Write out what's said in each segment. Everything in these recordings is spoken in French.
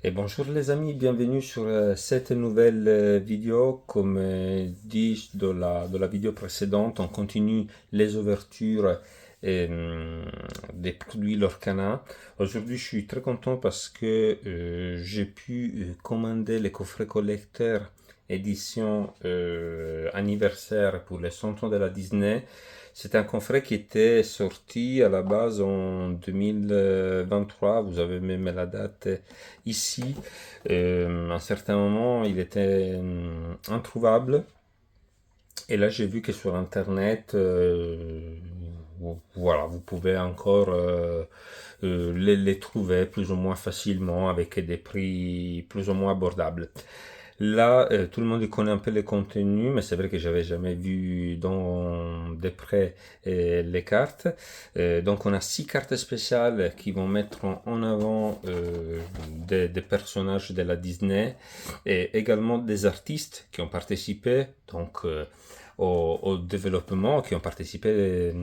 Et bonjour les amis, bienvenue sur cette nouvelle vidéo. Comme dit dans la vidéo précédente, on continue les ouvertures des produits Lorcana. Aujourd'hui, je suis très content parce que j'ai pu commander les coffrets collecteurs édition anniversaire pour les 100 ans de la Disney. C'est un coffret qui était sorti à la base en 2023. Vous avez même la date ici. À un certain moment, il était introuvable. Et là, j'ai vu que sur Internet, voilà, vous pouvez encore les trouver plus ou moins facilement avec des prix plus ou moins abordables. Là, tout le monde connaît un peu les contenus, mais c'est vrai que j'avais jamais vu de près les cartes. Donc, on a 6 cartes spéciales qui vont mettre en avant des personnages de la Disney et également des artistes qui ont participé au développement, qui ont participé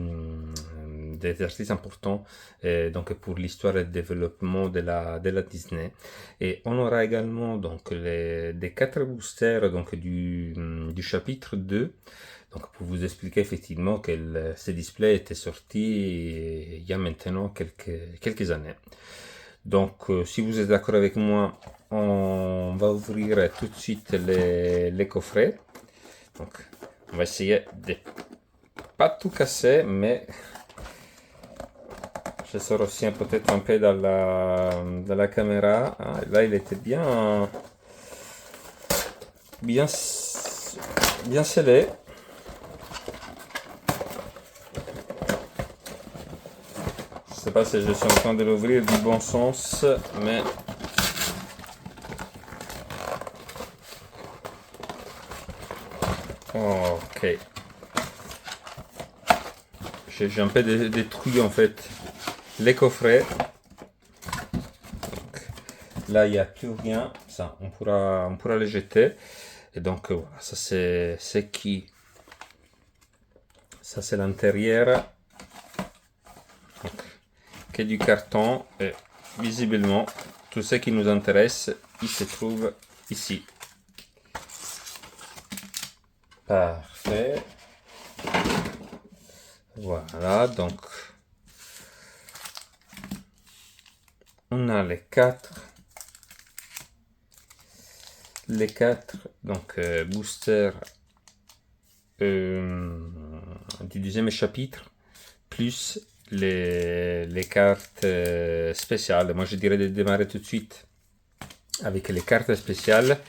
des artistes importants donc pour l'histoire et le développement de la Disney. Et on aura également donc des 4 boosters donc du chapitre 2. Donc pour vous expliquer effectivement que ce display était sorti il y a maintenant quelques années. Donc si vous êtes d'accord avec moi, on va ouvrir tout de suite les coffrets. Donc on va essayer de pas tout casser, mais je sors aussi peut-être un peu dans la caméra. Ah, là, il était bien, bien scellé. Je sais pas si je suis en train de l'ouvrir du bon sens, mais ok. J'ai un peu détruit en fait les coffrets. Donc, là, il n'y a plus rien. Ça, on pourra les jeter. Et donc voilà, ça c'est qui. Ça c'est l'intérieur. Que du carton et visiblement tout ce qui nous intéresse il se trouve ici. Parfait. Voilà, donc on a les quatre donc boosters du deuxième chapitre plus les cartes spéciales. Moi je dirais de démarrer tout de suite avec les cartes spéciales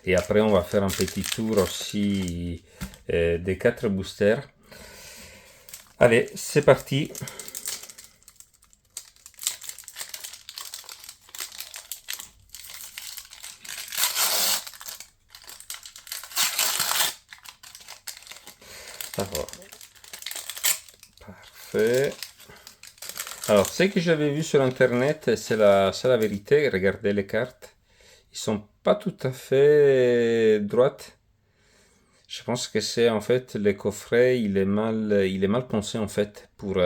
et après on va faire un petit tour aussi des 4 boosters. Allez, c'est parti. Alors, parfait. Alors, ce que j'avais vu sur internet, c'est la vérité. Regardez les cartes. Ils sont pas tout à fait droites. Je pense que c'est en fait le coffret, il est mal pensé en fait pour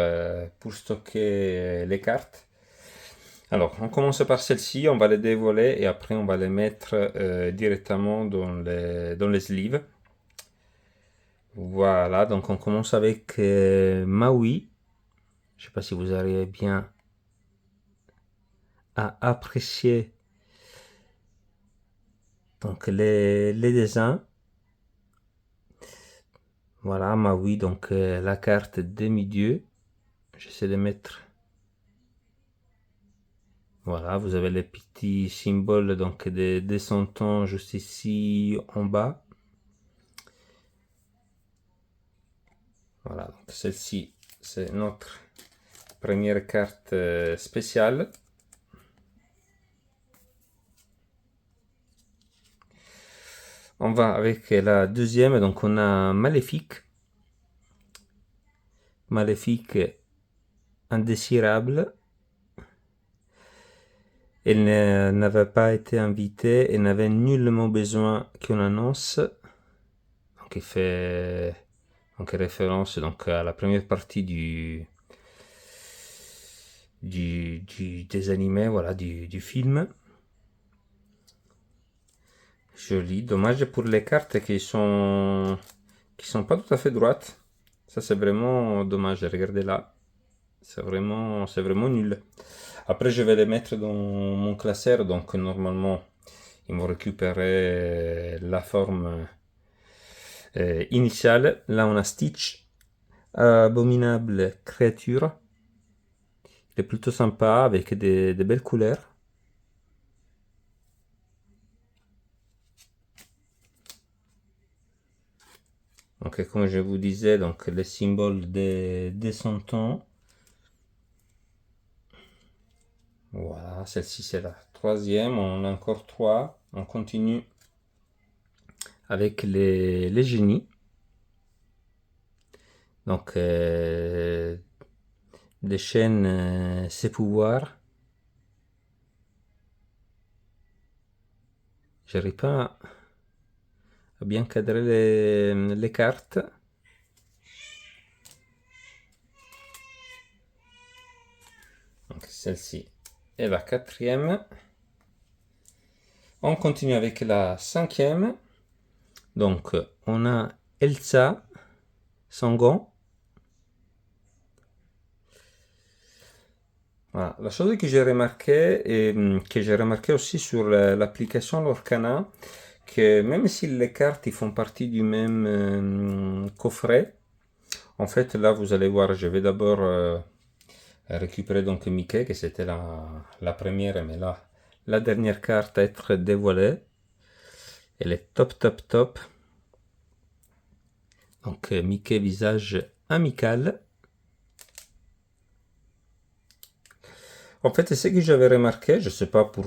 stocker les cartes. Alors, on commence par celle-ci, on va les dévoiler et après on va les mettre directement dans les sleeves. Voilà, donc on commence avec Maui. Je ne sais pas si vous arrivez bien à apprécier donc les dessins. Voilà, Maui, donc la carte demi-dieu. J'essaie de mettre. Voilà, vous avez les petits symboles donc des descendants juste ici en bas. Voilà, donc celle-ci, c'est notre première carte spéciale. On va avec la deuxième, donc on a Maléfique. Maléfique indésirable. Elle n'avait pas été invitée et n'avait nullement besoin qu'on annonce. Donc il fait donc référence donc à la première partie des animés, voilà, du film. Joli. Dommage pour les cartes qui sont pas tout à fait droites. Ça, c'est vraiment dommage. Regardez là. C'est vraiment nul. Après, je vais les mettre dans mon classeur. Donc, normalement, ils vont récupérer la forme initiale. Là, on a Stitch. Abominable créature. Il est plutôt sympa avec des belles couleurs. Donc, comme je vous disais, donc les symboles des 100 ans. Voilà, celle-ci c'est la troisième. On a encore trois. On continue avec les génies. Donc, déchaîne ses pouvoirs. J'arrive pas à bien cadrer les cartes. Donc, celle-ci est la quatrième. On continue avec la cinquième. Donc, on a Elsa Sangon. Voilà. La chose que j'ai remarqué, et que j'ai remarqué aussi sur l'application Lorcana, que même si les cartes ils font partie du même coffret, en fait là vous allez voir, je vais d'abord récupérer donc Mickey, que c'était la première, mais là la dernière carte à être dévoilée. Elle est top top top. Donc Mickey visage amical. En fait, ce que j'avais remarqué, je ne sais pas pour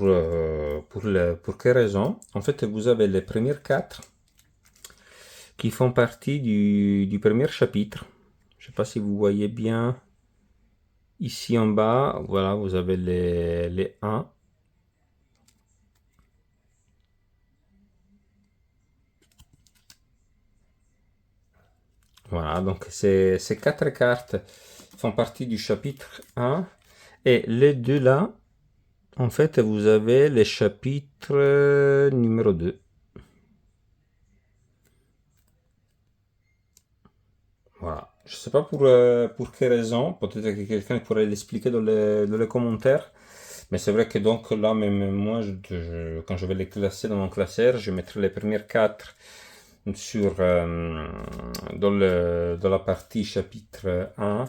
quelle raison, en fait, vous avez les premières quatre qui font partie du premier chapitre. Je ne sais pas si vous voyez bien. Ici en bas, voilà, vous avez les 1. Voilà, donc ces quatre cartes font partie du chapitre 1. Et les deux là, en fait, vous avez les chapitres numéro 2. Voilà. Je sais pas pour quelle raison. Peut-être que quelqu'un pourrait l'expliquer dans les commentaires. Mais c'est vrai que donc là, même moi, quand je vais les classer dans mon classeur, je mettrai les premières quatre sur, dans la partie chapitre 1.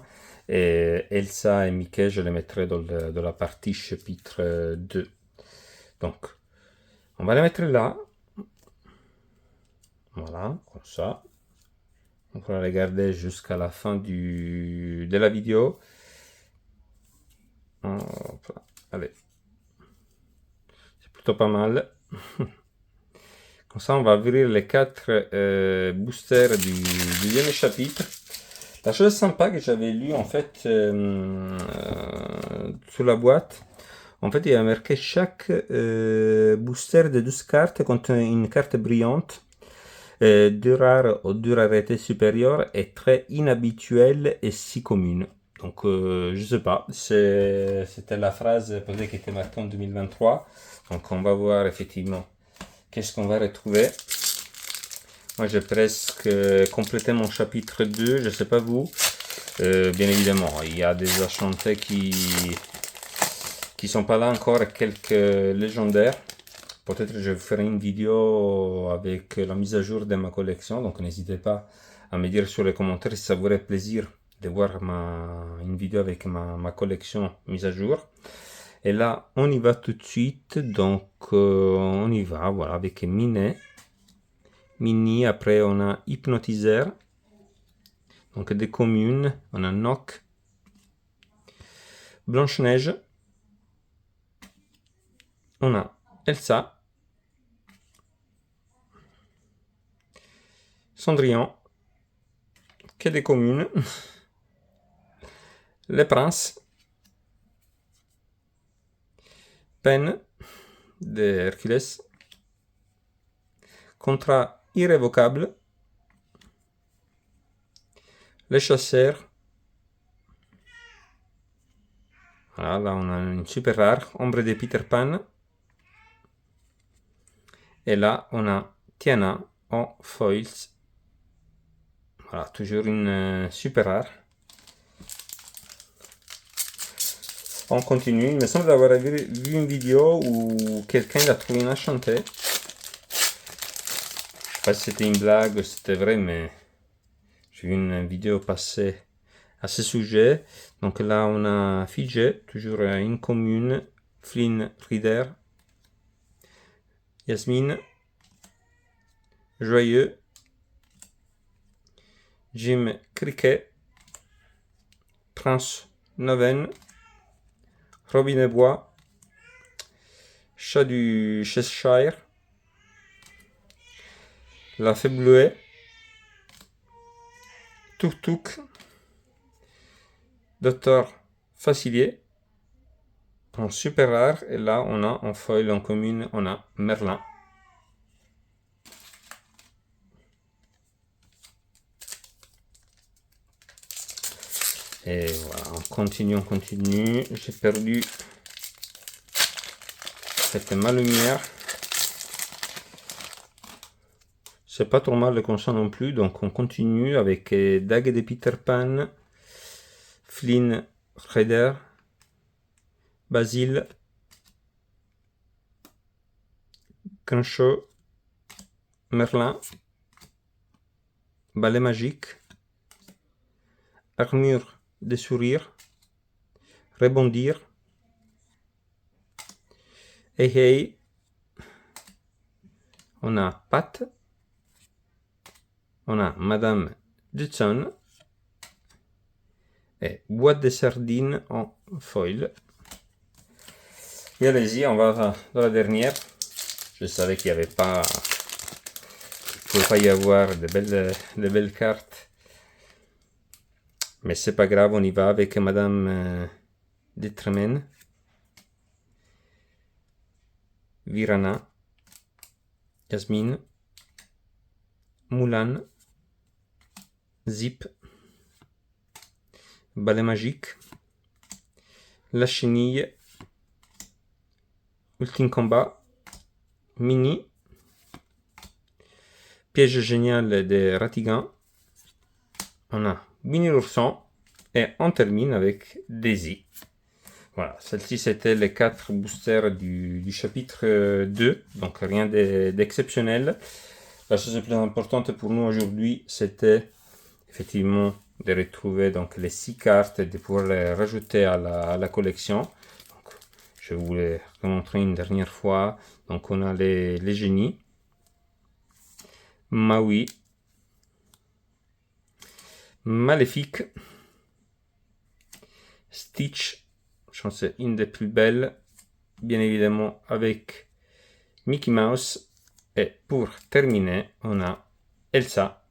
Et Elsa et Mickey, je les mettrai dans la partie chapitre 2. Donc, on va les mettre là. Voilà, comme ça. On va regarder jusqu'à la fin de la vidéo. Hop là. Allez. C'est plutôt pas mal. Comme ça, on va ouvrir les quatre boosters du deuxième chapitre. La chose sympa que j'avais lu en fait sur la boîte, en fait, il y a marqué chaque booster de 12 cartes contient une carte brillante. De rare ou de rareté supérieure est très inhabituelle et si commune. Donc, je sais pas, c'était la phrase peut-être qui était marquée en 2023. Donc, on va voir effectivement qu'est-ce qu'on va retrouver. Moi, j'ai presque complété mon chapitre 2, je sais pas vous. Bien évidemment, il y a des enchantés qui sont pas là encore, quelques légendaires. Peut-être que je ferai une vidéo avec la mise à jour de ma collection, donc n'hésitez pas à me dire sur les commentaires si ça vous ferait plaisir de voir une vidéo avec ma collection mise à jour. Et là, on y va tout de suite, donc on y va, voilà, avec Mini, après on a Hypnotiseur, donc des communes, on a Nock, Blanche-Neige, on a Elsa, Cendrillon, que des communes, Les Princes, Pen de Hercules, Contrat irrévocable, Les Chasseurs, voilà, là on a une super rare, Ombre de Peter Pan, Et là, on a Tiana en foils. Voilà, toujours une super rare. On continue. Il me semble d'avoir vu une vidéo où quelqu'un l'a trouvé enchanté. Je sais pas si c'était une blague ou si c'était vrai, mais j'ai vu une vidéo passer à ce sujet. Donc là, on a Fidget, toujours une commune, Flynn Rider, Yasmine, Joyeux, Jim Cricket, Prince Noven, Robin Bois, Chat du Cheshire, La Fée Bleuée, Tuk Tuk, Docteur Facilier, en super rare, et là on a en foil en commune, on a Merlin. Et voilà, on continue. J'ai perdu cette ma lumière. C'est pas trop mal comme ça non plus, donc on continue avec Dague de Peter Pan, Flynn Rider, Basile, Crenshaw, Merlin, Balai Magique, Armure des Sourires, Rebondir, Hey Hey, on a Pat, on a Madame Judson, et Boîte de Sardines en foil. Et allez-y, on va dans la dernière. Je savais qu'il n'y avait pas... Il ne pouvait pas y avoir de belles cartes. Mais c'est pas grave, on y va avec Madame Détremen, Virana, Yasmine, Mulan, Zip, Balai Magique, La Chenille, Ultime Combat, Mini, Piège génial de Ratigan, on a Winnie l'ourson, et on termine avec Daisy. Voilà, celle-ci c'était les 4 boosters du chapitre 2, donc rien d'exceptionnel. La chose la plus importante pour nous aujourd'hui, c'était effectivement de retrouver donc les 6 cartes et de pouvoir les rajouter à la collection. Donc, je vous les remontrer une dernière fois. Donc on a les génies, Maui, Maléfique, Stitch, je pense que c'est une des plus belles, bien évidemment avec Mickey Mouse, et pour terminer on a Elsa.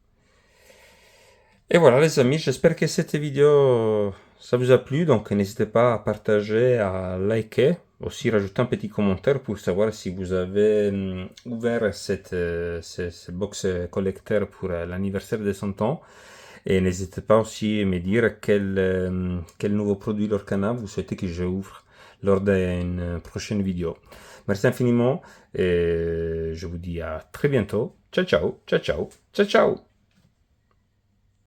Et voilà les amis, j'espère que cette vidéo ça vous a plu, donc n'hésitez pas à partager, à liker, aussi rajouter un petit commentaire pour savoir si vous avez ouvert cette box collector pour l'anniversaire de 100 ans. Et n'hésitez pas aussi à me dire quel nouveau produit Lorcana vous souhaitez que j'ouvre lors d'une prochaine vidéo. Merci infiniment et je vous dis à très bientôt. Ciao ciao, ciao ciao, ciao ciao.